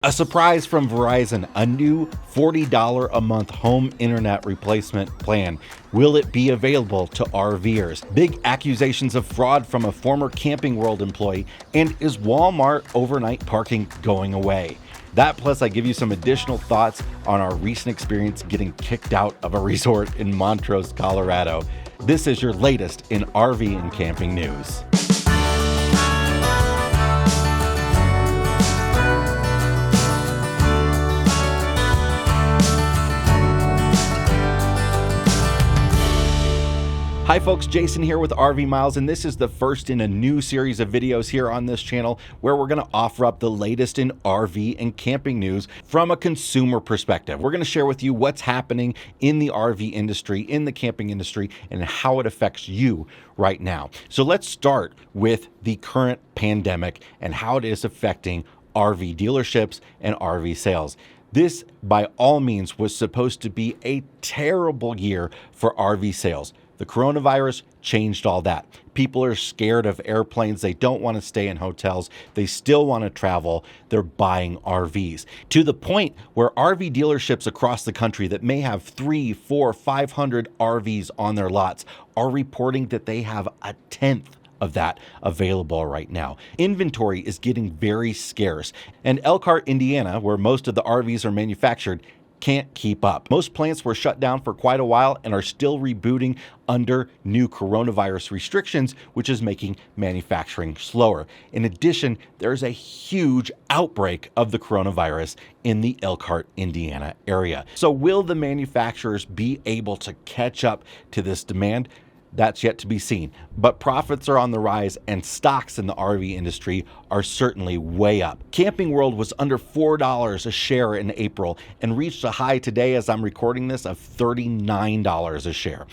A surprise from Verizon, a new $40 a month home internet replacement plan. Will it be available to RVers? Big accusations of fraud from a former Camping World employee, and is Walmart overnight parking going away? That plus I give you some additional thoughts on our recent experience getting kicked out of a resort in Montrose, Colorado. This is your latest in RV and camping news. Hi folks, Jason here with RV Miles, and this is the first in a new series of videos here on this channel where we're going to offer up the latest in RV and camping news from a consumer perspective. We're going to share with you what's happening in the RV industry, in the camping industry, and how it affects you right now. So let's start with the current pandemic and how it is affecting RV dealerships and RV sales. This, by all means, was supposed to be a terrible year for RV sales. The coronavirus changed all that. People are scared of airplanes. They don't want to stay in hotels. They still want to travel. They're buying RVs to the point where RV dealerships across the country that may have 300, 400, 500 RVs on their lots are reporting that they have a tenth of that available right now. Inventory is getting very scarce. And Elkhart, Indiana, where most of the RVs are manufactured, can't keep up. Most plants were shut down for quite a while and are still rebooting under new coronavirus restrictions, which is making manufacturing slower. In addition, there's a huge outbreak of the coronavirus in the Elkhart, Indiana area. So will the manufacturers be able to catch up to this demand? That's yet to be seen, but profits are on the rise and stocks in the RV industry are certainly way up. Camping World was under $4 a share in April and reached a high today as I'm recording this of $39 a share.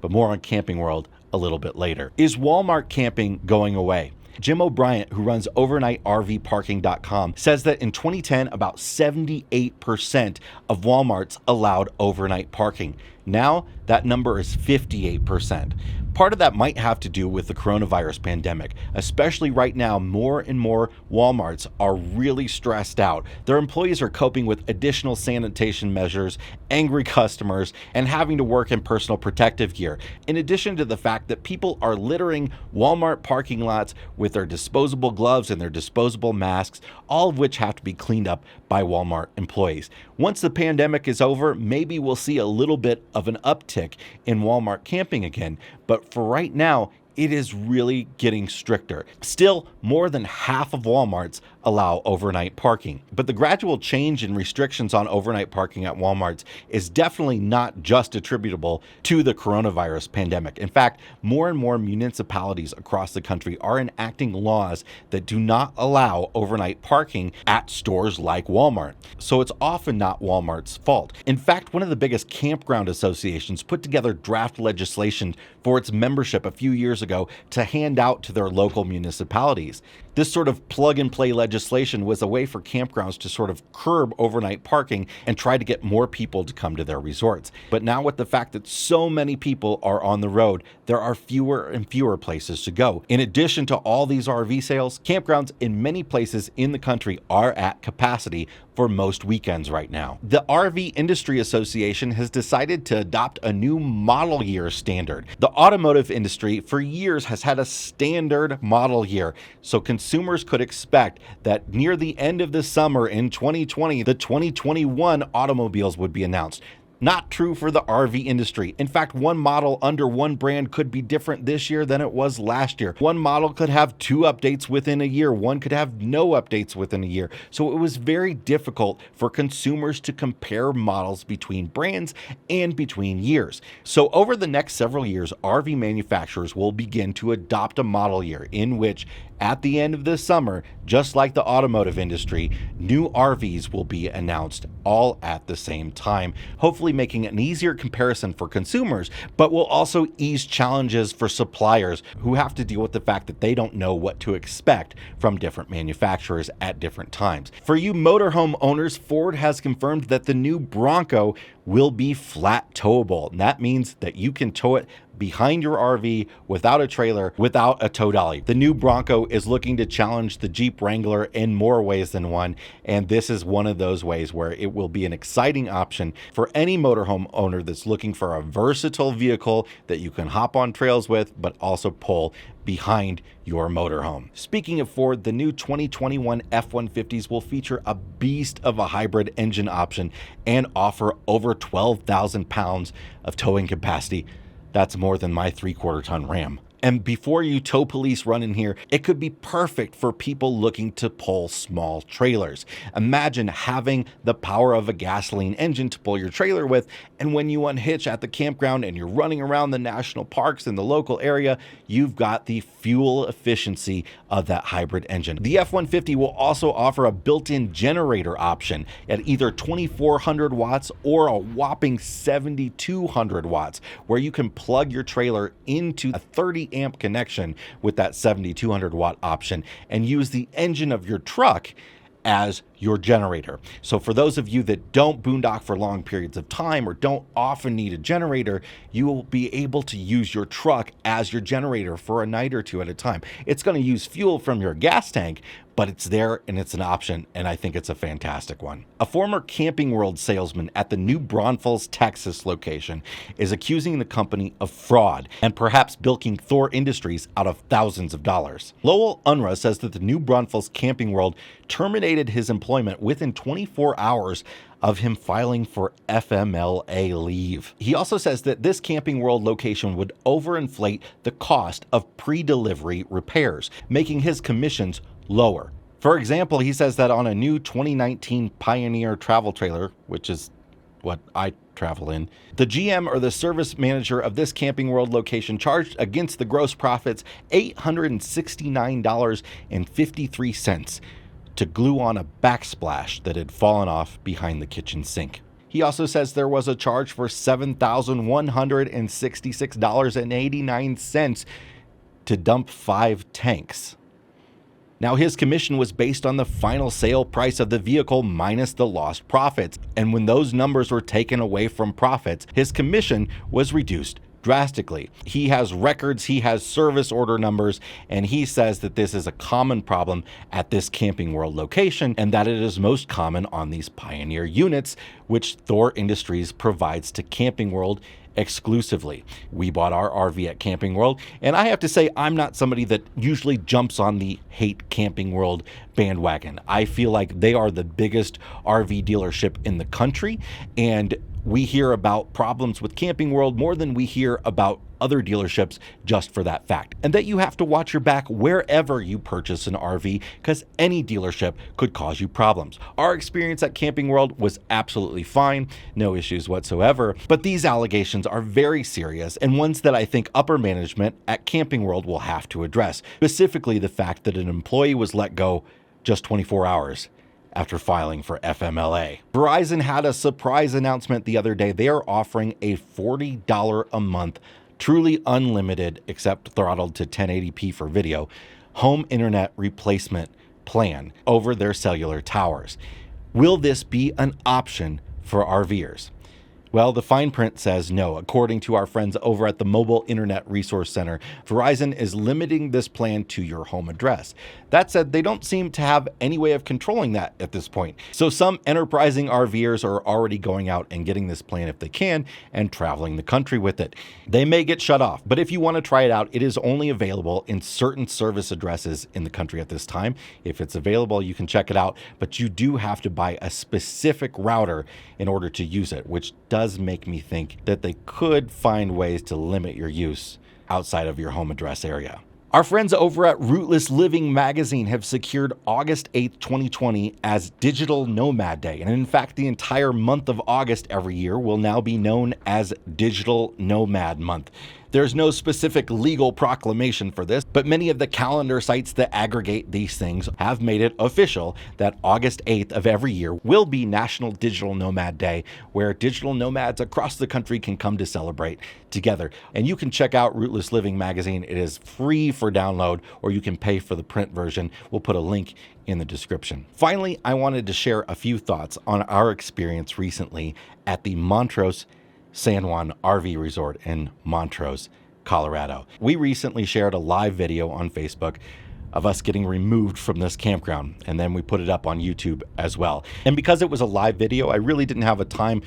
But more on Camping World a little bit later. Is Walmart camping going away? Jim O'Brien, who runs overnightrvparking.com, says that in 2010, about 78% of Walmarts allowed overnight parking. Now, that number is 58%. Part of that might have to do with the coronavirus pandemic. Especially right now, more and more Walmarts are really stressed out. Their employees are coping with additional sanitation measures, angry customers, and having to work in personal protective gear. In addition to the fact that people are littering Walmart parking lots with their disposable gloves and their disposable masks, all of which have to be cleaned up by Walmart employees. Once the pandemic is over, maybe we'll see a little bit of an uptick in Walmart camping again. But for right now, it is really getting stricter. Still, more than half of Walmarts allow overnight parking. But the gradual change in restrictions on overnight parking at Walmarts is definitely not just attributable to the coronavirus pandemic. In fact, more and more municipalities across the country are enacting laws that do not allow overnight parking at stores like Walmart. So it's often not Walmart's fault. In fact, one of the biggest campground associations put together draft legislation for its membership a few years ago to hand out to their local municipalities. This sort of plug-and-play legislation was a way for campgrounds to sort of curb overnight parking and try to get more people to come to their resorts. But now with the fact that so many people are on the road, there are fewer and fewer places to go. In addition to all these RV sales, campgrounds in many places in the country are at capacity for most weekends right now. The RV Industry Association has decided to adopt a new model year standard. The automotive industry for years has had a standard model year, so consumers could expect that near the end of the summer in 2020, the 2021 automobiles would be announced. Not true for the RV industry. In fact, one model under one brand could be different this year than it was last year. One model could have 2 updates within a year. One could have no updates within a year. So it was very difficult for consumers to compare models between brands and between years. So over the next several years, RV manufacturers will begin to adopt a model year in which at the end of this summer, just like the automotive industry, new RVs will be announced all at the same time, hopefully making an easier comparison for consumers, but will also ease challenges for suppliers who have to deal with the fact that they don't know what to expect from different manufacturers at different times. For you motorhome owners, Ford has confirmed that the new Bronco will be flat towable. And that means that you can tow it behind your RV without a trailer, without a tow dolly. The new Bronco is looking to challenge the Jeep Wrangler in more ways than one, and this is one of those ways where it will be an exciting option for any motorhome owner that's looking for a versatile vehicle that you can hop on trails with, but also pull behind your motorhome. Speaking of Ford, the new 2021 F-150s will feature a beast of a hybrid engine option and offer over 12,000 pounds of towing capacity. That's more than my 3/4 ton Ram. And before you tow police run in here, it could be perfect for people looking to pull small trailers. Imagine having the power of a gasoline engine to pull your trailer with, and when you unhitch at the campground and you're running around the national parks in the local area, you've got the fuel efficiency of that hybrid engine. The F-150 will also offer a built-in generator option at either 2,400 watts or a whopping 7,200 watts, where you can plug your trailer into a 30 amp connection with that 7,200 watt option and use the engine of your truck as your generator. So for those of you that don't boondock for long periods of time or don't often need a generator, you will be able to use your truck as your generator for a night or two at a time. It's going to use fuel from your gas tank, but it's there and it's an option, and I think it's a fantastic one. A former Camping World salesman at the New Braunfels, Texas location is accusing the company of fraud and perhaps bilking Thor Industries out of thousands of dollars. Lowell Unruh says that the New Braunfels Camping World terminated his employment within 24 hours of him filing for FMLA leave. He also says that this Camping World location would overinflate the cost of pre-delivery repairs, making his commissions lower. For example, he says that on a new 2019 Pioneer travel trailer, which is what I travel in, the GM or the service manager of this Camping World location charged against the gross profits $869.53 to glue on a backsplash that had fallen off behind the kitchen sink. He also says there was a charge for $7,166.89 to dump 5 tanks. Now, his commission was based on the final sale price of the vehicle minus the lost profits. And when those numbers were taken away from profits, his commission was reduced drastically. He has records, he has service order numbers, and he says that this is a common problem at this Camping World location and that it is most common on these Pioneer units, which Thor Industries provides to Camping World exclusively. We bought our RV at Camping World, and I have to say I'm not somebody that usually jumps on the hate Camping World bandwagon. I feel like they are the biggest RV dealership in the country, and we hear about problems with Camping World more than we hear about other dealerships just for that fact. And that you have to watch your back wherever you purchase an RV, because any dealership could cause you problems. Our experience at Camping World was absolutely fine, no issues whatsoever, but these allegations are very serious and ones that I think upper management at Camping World will have to address, specifically the fact that an employee was let go just 24 hours after filing for FMLA. Verizon had a surprise announcement the other day. They are offering a $40 a month, truly unlimited, except throttled to 1080p for video, home internet replacement plan over their cellular towers. Will this be an option for RVers? Well, the fine print says no. According to our friends over at the Mobile Internet Resource Center, Verizon is limiting this plan to your home address. That said, they don't seem to have any way of controlling that at this point. So some enterprising RVers are already going out and getting this plan if they can and traveling the country with it. They may get shut off, but if you want to try it out, it is only available in certain service addresses in the country at this time. If it's available, you can check it out, but you do have to buy a specific router in order to use it, which does make me think that they could find ways to limit your use outside of your home address area. Our friends over at Rootless Living magazine have secured August 8th, 2020 as Digital Nomad Day. And in fact, the entire month of August every year will now be known as Digital Nomad Month. There's no specific legal proclamation for this, but many of the calendar sites that aggregate these things have made it official that August 8th of every year will be National Digital Nomad Day, where digital nomads across the country can come to celebrate together. And you can check out Rootless Living magazine. It is free for download, or you can pay for the print version. We'll put a link in the description. Finally, I wanted to share a few thoughts on our experience recently at the Montrose San Juan RV Resort in Montrose, Colorado. We recently shared a live video on Facebook of us getting removed from this campground, and then we put it up on YouTube as well. And because it was a live video, I really didn't have a time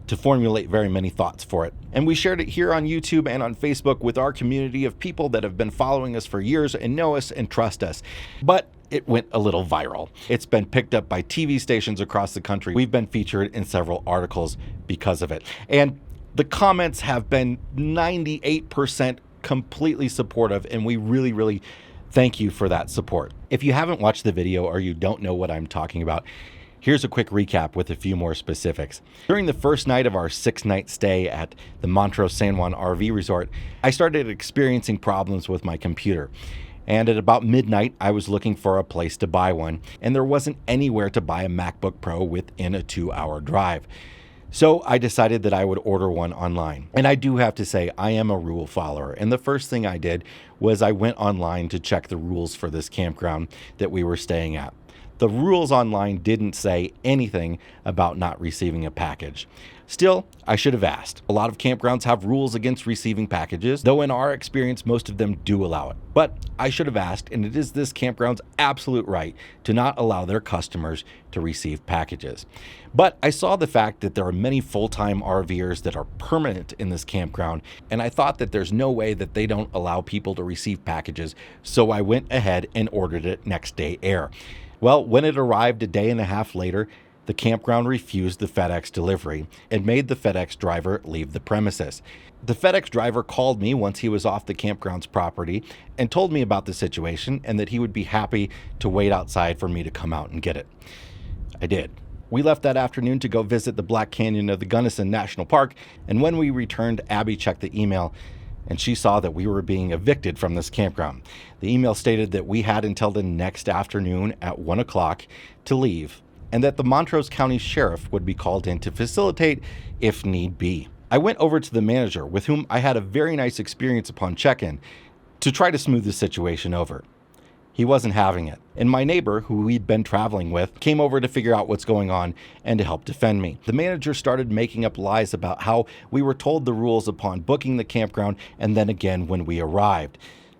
to formulate very many thoughts for it. And we shared it here on YouTube and on Facebook with our community of people that have been following us for years and know us and trust us. But it went a little viral. It's been picked up by TV stations across the country. We've been featured in several articles because of it. And the comments have been 98% completely supportive, and we really thank you for that support. If you haven't watched the video or you don't know what I'm talking about, here's a quick recap with a few more specifics. During the first night of our 6-night stay at the Montrose San Juan RV Resort, I started experiencing problems with my computer. And at about midnight, I was looking for a place to buy one, and there wasn't anywhere to buy a MacBook Pro within a 2-hour drive. So I decided that I would order one online. And I do have to say, I am a rule follower. And the first thing I did was I went online to check the rules for this campground that we were staying at. The rules online didn't say anything about not receiving a package. Still, I should have asked. A lot of campgrounds have rules against receiving packages, though in our experience, most of them do allow it. But I should have asked, and it is this campground's absolute right to not allow their customers to receive packages. But I saw the fact that there are many full-time RVers that are permanent in this campground, and I thought that there's no way that they don't allow people to receive packages, so I went ahead and ordered it next day air. Well, when it arrived a day and a half later, the campground refused the FedEx delivery and made the FedEx driver leave the premises. The FedEx driver called me once he was off the campground's property and told me about the situation and that he would be happy to wait outside for me to come out and get it. I did. We left that afternoon to go visit the Black Canyon of the Gunnison National Park, and when we returned, Abby checked the email and she saw that we were being evicted from this campground. The email stated that we had until the next afternoon at 1 o'clock to leave, and that the Montrose County Sheriff would be called in to facilitate if need be. I went over to the manager, with whom I had a very nice experience upon check-in, to try to smooth the situation over. He wasn't having it, and my neighbor, who we'd been traveling with, came over to figure out what's going on and to help defend me. The manager started making up lies about how we were told the rules upon booking the campground and then again when we arrived.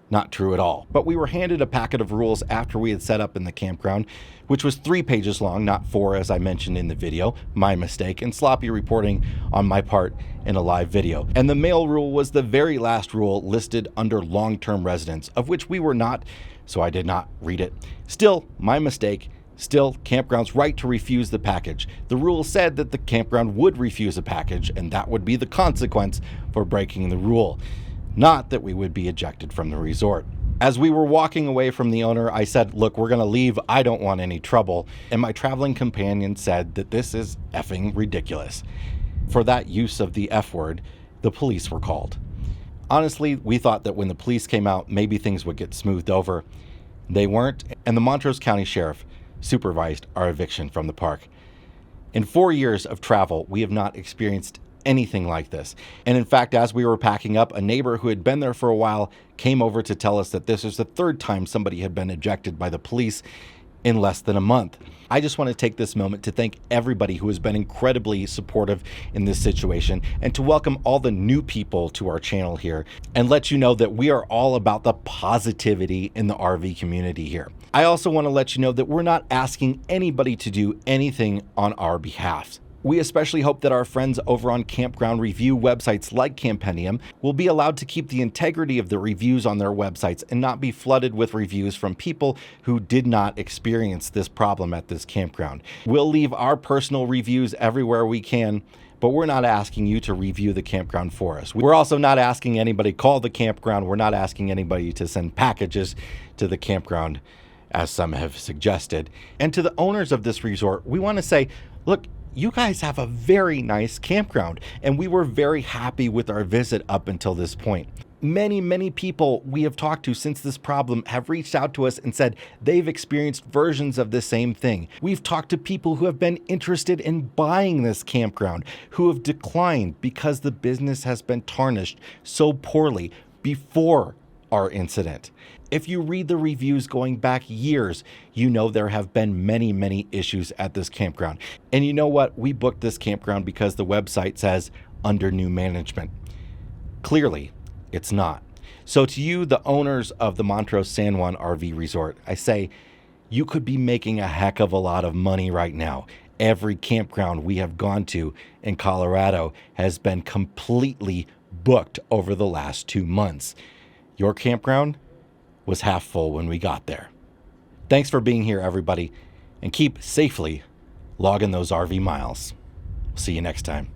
Not true at all. But we were handed a packet of rules after we had set up in the campground, which was 3 pages long, not 4 as I mentioned in the video, my mistake, and sloppy reporting on my part in a live video. And the mail rule was the very last rule listed under long-term residents, of which we were not, so I did not read it. Still, my mistake. Still, campground's right to refuse the package. The rule said that the campground would refuse a package, and that would be the consequence for breaking the rule. Not that we would be ejected from the resort. As we were walking away from the owner, I said, look, we're gonna leave. I don't want any trouble. And my traveling companion said that this is effing ridiculous. For that use of the F word, the police were called. Honestly, we thought that when the police came out, maybe things would get smoothed over. They weren't, and the Montrose County Sheriff supervised our eviction from the park. In 4 years of travel, we have not experienced anything like this. And in fact, as we were packing up, a neighbor who had been there for a while came over to tell us that this was the 3rd time somebody had been ejected by the police in less than a month. I just want to take this moment to thank everybody who has been incredibly supportive in this situation, and to welcome all the new people to our channel here and let you know that we are all about the positivity in the RV community here. I also want to let you know that we're not asking anybody to do anything on our behalf. We especially hope that our friends over on campground review websites like Campendium will be allowed to keep the integrity of the reviews on their websites and not be flooded with reviews from people who did not experience this problem at this campground. We'll leave our personal reviews everywhere we can, but we're not asking you to review the campground for us. We're also not asking anybody to call the campground. We're not asking anybody to send packages to the campground, as some have suggested. And to the owners of this resort, we want to say, look, you guys have a very nice campground, and we were very happy with our visit up until this point. Many people we have talked to since this problem have reached out to us and said they've experienced versions of the same thing. We've talked to people who have been interested in buying this campground, who have declined because the business has been tarnished so poorly before our incident. If you read the reviews going back years, you know there have been many issues at this campground. And you know what? We booked this campground because the website says under new management. Clearly, It's not. So to you, the owners of the Montrose San Juan RV Resort, I say, you could be making a heck of a lot of money right now. Every campground we have gone to in Colorado has been completely booked over the last 2 months. Your campground was half full when we got there. Thanks for being here, everybody, and keep safely logging those RV miles. See you next time.